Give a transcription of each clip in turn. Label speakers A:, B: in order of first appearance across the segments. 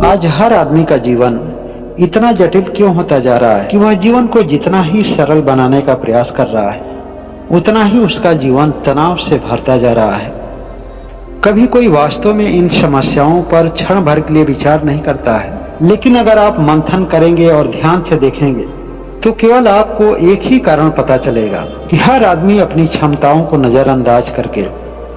A: आज हर आदमी का जीवन इतना जटिल क्यों होता जा रहा है कि वह जीवन को जितना ही सरल बनाने का प्रयास कर रहा है, उतना ही उसका जीवन तनाव से भरता जा रहा है। कभी कोई वास्तव में इन समस्याओं पर क्षण भर के लिए विचार नहीं करता है, लेकिन अगर आप मंथन करेंगे और ध्यान से देखेंगे तो केवल आपको एक ही कारण पता चलेगा कि हर आदमी अपनी क्षमताओं को नजरअंदाज करके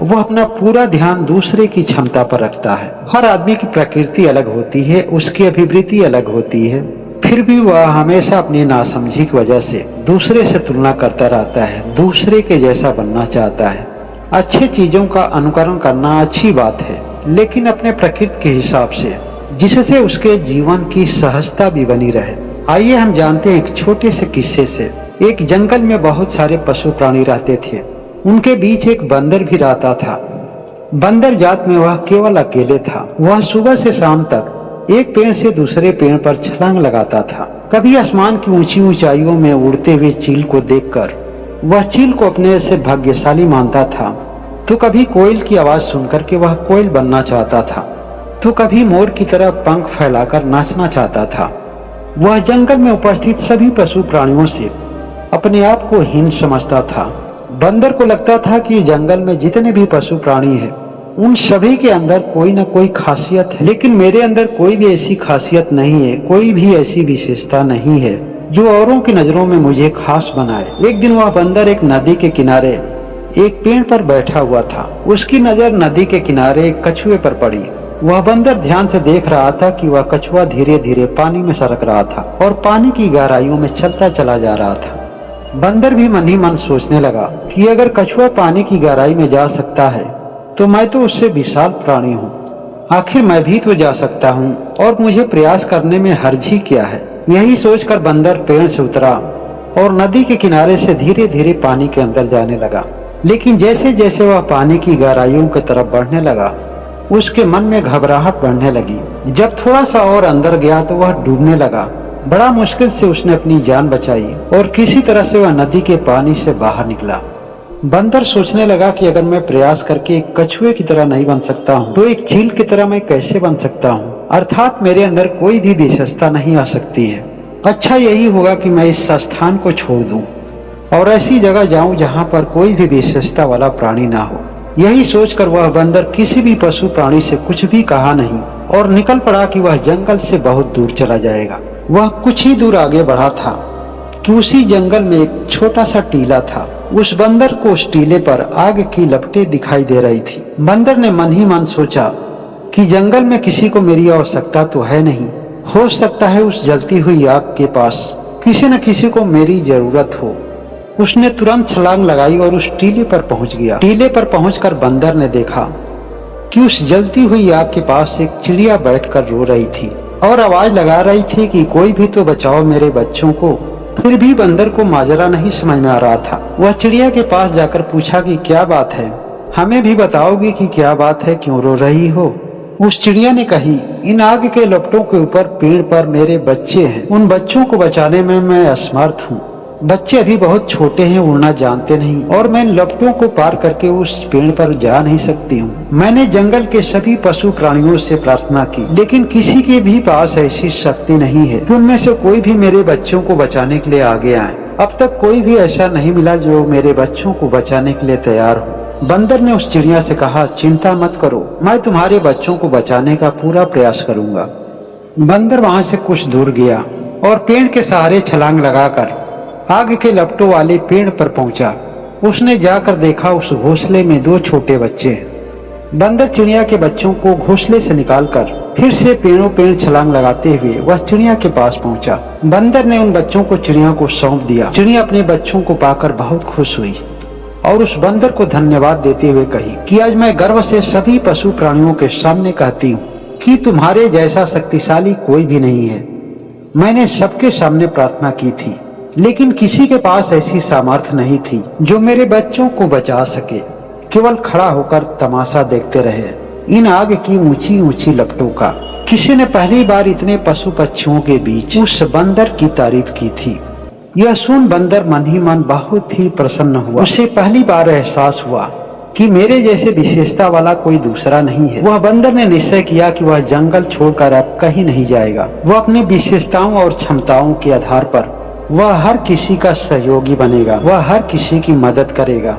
A: वह अपना पूरा ध्यान दूसरे की क्षमता पर रखता है। हर आदमी की प्रकृति अलग होती है, उसकी अभिवृत्ति अलग होती है, फिर भी वह हमेशा अपनी नासमझी की वजह से दूसरे से तुलना करता रहता है, दूसरे के जैसा बनना चाहता है। अच्छी चीजों का अनुकरण करना अच्छी बात है, लेकिन अपने प्रकृति के हिसाब से, जिससे उसके जीवन की सहजता भी बनी रहे। आइए हम जानते हैं एक छोटे से किस्से से। एक जंगल में बहुत सारे पशु प्राणी रहते थे। उनके बीच एक बंदर भी रहता था। बंदर जात में वह केवल अकेले था। वह सुबह से शाम तक एक पेड़ से दूसरे पेड़ पर छलांग लगाता था। कभी आसमान की ऊंची ऊंचाइयों में उड़ते हुए चील को देखकर वह चील को अपने से भाग्यशाली मानता था, तो कभी कोयल की आवाज सुनकर के वह कोयल बनना चाहता था, तो कभी मोर की तरह पंख फैलाकर नाचना चाहता था। वह जंगल में उपस्थित सभी पशु प्राणियों से अपने आप को हीन समझता था। बंदर को लगता था कि जंगल में जितने भी पशु प्राणी हैं, उन सभी के अंदर कोई न कोई खासियत है, लेकिन मेरे अंदर कोई भी ऐसी खासियत नहीं है, कोई भी ऐसी विशेषता नहीं है जो औरों की नजरों में मुझे खास बनाए। एक दिन वह बंदर एक नदी के किनारे एक पेड़ पर बैठा हुआ था। उसकी नजर नदी के किनारे एक कछुए पर पड़ी। वह बंदर ध्यान से देख रहा था कि वह कछुआ धीरे धीरे पानी में सरक रहा था और पानी की गहराइयों में चलता चला जा रहा था। बंदर भी मन ही मन सोचने लगा कि अगर कछुआ पानी की गहराई में जा सकता है तो मैं तो उससे विशाल प्राणी हूँ। आखिर मैं भी तो जा सकता हूँ और मुझे प्रयास करने में हर्ज ही क्या है। यही सोचकर बंदर पेड़ से उतरा और नदी के किनारे से धीरे धीरे पानी के अंदर जाने लगा। लेकिन जैसे जैसे वह पानी की गहराइयों की तरफ बढ़ने लगा, उसके मन में घबराहट बढ़ने लगी। जब थोड़ा सा और अंदर गया तो वह डूबने लगा। बड़ा मुश्किल से उसने अपनी जान बचाई और किसी तरह से वह नदी के पानी से बाहर निकला। बंदर सोचने लगा कि अगर मैं प्रयास करके एक कछुए की तरह नहीं बन सकता हूँ तो एक चील की तरह मैं कैसे बन सकता हूँ। अर्थात मेरे अंदर कोई भी विशेषता नहीं आ सकती है। अच्छा यही होगा कि मैं इस स्थान को छोड़ दूं और ऐसी जगह जाऊं जहां पर कोई भी विशेषता वाला प्राणी ना हो। यही सोचकर वह बंदर किसी भी पशु प्राणी से कुछ भी कहा नहीं और निकल पड़ा कि वह जंगल से बहुत दूर चला जाएगा। वह कुछ ही दूर आगे बढ़ा था कि उसी जंगल में एक छोटा सा टीला था। उस बंदर को उस टीले पर आग की लपटें दिखाई दे रही थी। बंदर ने मन ही मन सोचा कि जंगल में किसी को मेरी आवश्यकता तो है नहीं, हो सकता है उस जलती हुई आग के पास किसी न किसी को मेरी जरूरत हो। उसने तुरंत छलांग लगाई और उस टीले पर पहुंच गया। टीले पर पहुंचकर बंदर ने देखा कि उस जलती हुई आग के पास एक चिड़िया बैठकर रो रही थी और आवाज लगा रही थी कि कोई भी तो बचाओ मेरे बच्चों को। फिर भी बंदर को माजरा नहीं समझ में आ रहा था। वह चिड़िया के पास जाकर पूछा कि क्या बात है, हमें भी बताओगी कि क्या बात है, क्यों रो रही हो। उस चिड़िया ने कही, इन आग के लपटों के ऊपर पेड़ पर मेरे बच्चे हैं, उन बच्चों को बचाने में मैं असमर्थ हूँ। बच्चे अभी बहुत छोटे हैं, उड़ना जानते नहीं और मैं लपटों को पार करके उस पेड़ पर जा नहीं सकती हूँ। मैंने जंगल के सभी पशु प्राणियों से प्रार्थना की, लेकिन किसी के भी पास ऐसी शक्ति नहीं है कि उनमें से कोई भी मेरे बच्चों को बचाने के लिए आगे आए। अब तक कोई भी ऐसा नहीं मिला जो मेरे बच्चों को बचाने के लिए तैयार हो। बंदर ने उस चिड़िया से कहा, चिंता मत करो, मैं तुम्हारे बच्चों को बचाने का पूरा प्रयास करूंगा। बंदर वहाँ से कुछ दूर गया और पेड़ के सहारे छलांग लगाकर आग के लपटों वाले पेड़ पर पहुंचा। उसने जाकर देखा उस घोंसले में दो छोटे बच्चे हैं। बंदर चिड़िया के बच्चों को घोंसले से निकालकर फिर से पेड़ों पेड़ छलांग लगाते हुए वह चिड़िया के पास पहुंचा। बंदर ने उन बच्चों को चिड़िया को सौंप दिया। चिड़िया अपने बच्चों को पाकर बहुत खुश हुई और उस बंदर को धन्यवाद देते हुए कही कि आज मैं गर्व से सभी पशु प्राणियों के सामने कहती हूँ कि तुम्हारे जैसा शक्तिशाली कोई भी नहीं है। मैंने सबके सामने प्रार्थना की थी, लेकिन किसी के पास ऐसी सामर्थ्य नहीं थी जो मेरे बच्चों को बचा सके। केवल खड़ा होकर तमाशा देखते रहे इन आग की ऊंची ऊंची लपटों का। किसी ने पहली बार इतने पशु पक्षियों के बीच उस बंदर की तारीफ की थी। यह सुन बंदर मन ही मन बहुत ही प्रसन्न हुआ। उसे पहली बार एहसास हुआ कि मेरे जैसे विशेषता वाला कोई दूसरा नहीं है। वह बंदर ने निश्चय किया कि वह जंगल छोड़कर अब कहीं नहीं जाएगा। वह अपनी विशेषताओं और क्षमताओं के आधार पर वह हर किसी का सहयोगी बनेगा, वह हर किसी की मदद करेगा।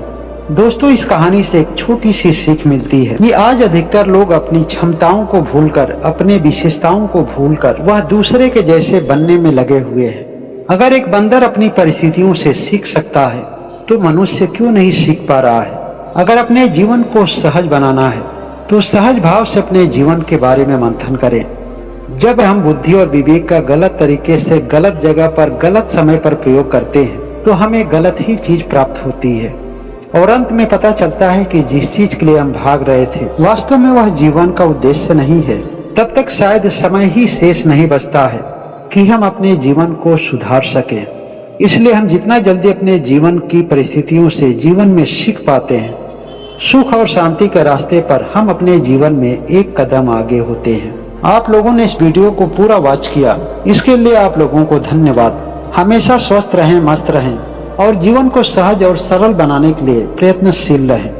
A: दोस्तों, इस कहानी से एक छोटी सी सीख मिलती है कि आज अधिकतर लोग अपनी क्षमताओं को भूलकर, अपने विशेषताओं को भूलकर वह दूसरे के जैसे बनने में लगे हुए हैं। अगर एक बंदर अपनी परिस्थितियों से सीख सकता है तो मनुष्य क्यों नहीं सीख पा रहा है। अगर अपने जीवन को सहज बनाना है तो सहज भाव से अपने जीवन के बारे में मंथन करें। जब हम बुद्धि और विवेक का गलत तरीके से गलत जगह पर गलत समय पर प्रयोग करते हैं तो हमें गलत ही चीज प्राप्त होती है और अंत में पता चलता है कि जिस चीज के लिए हम भाग रहे थे वास्तव में वह जीवन का उद्देश्य नहीं है। तब तक शायद समय ही शेष नहीं बचता है कि हम अपने जीवन को सुधार सके। इसलिए हम जितना जल्दी अपने जीवन की परिस्थितियों से जीवन में सीख पाते हैं, सुख और शांति के रास्ते पर हम अपने जीवन में एक कदम आगे होते हैं। आप लोगों ने इस वीडियो को पूरा वॉच किया, इसके लिए आप लोगों को धन्यवाद। हमेशा स्वस्थ रहें, मस्त रहें और जीवन को सहज और सरल बनाने के लिए प्रयत्नशील रहें।